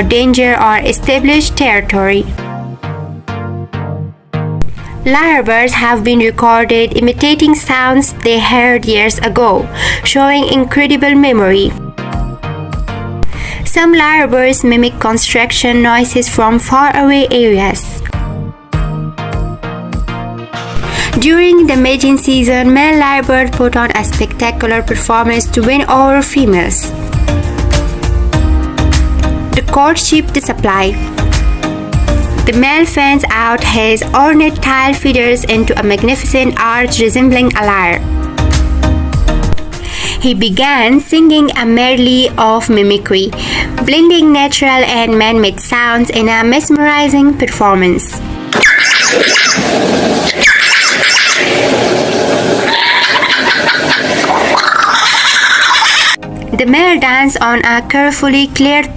danger or established territory. Lyrebirds have been recorded imitating sounds they heard years ago, showing incredible memory. Some lyrebirds mimic construction noises from faraway areas. During the mating season, male lyrebird put on a spectacular performance to win over females. The courtship display. The male fans out his ornate tail feathers into a magnificent arch resembling a lyre. He began singing a medley of mimicry, blending natural and man-made sounds in a mesmerizing performance. The male danced on a carefully cleared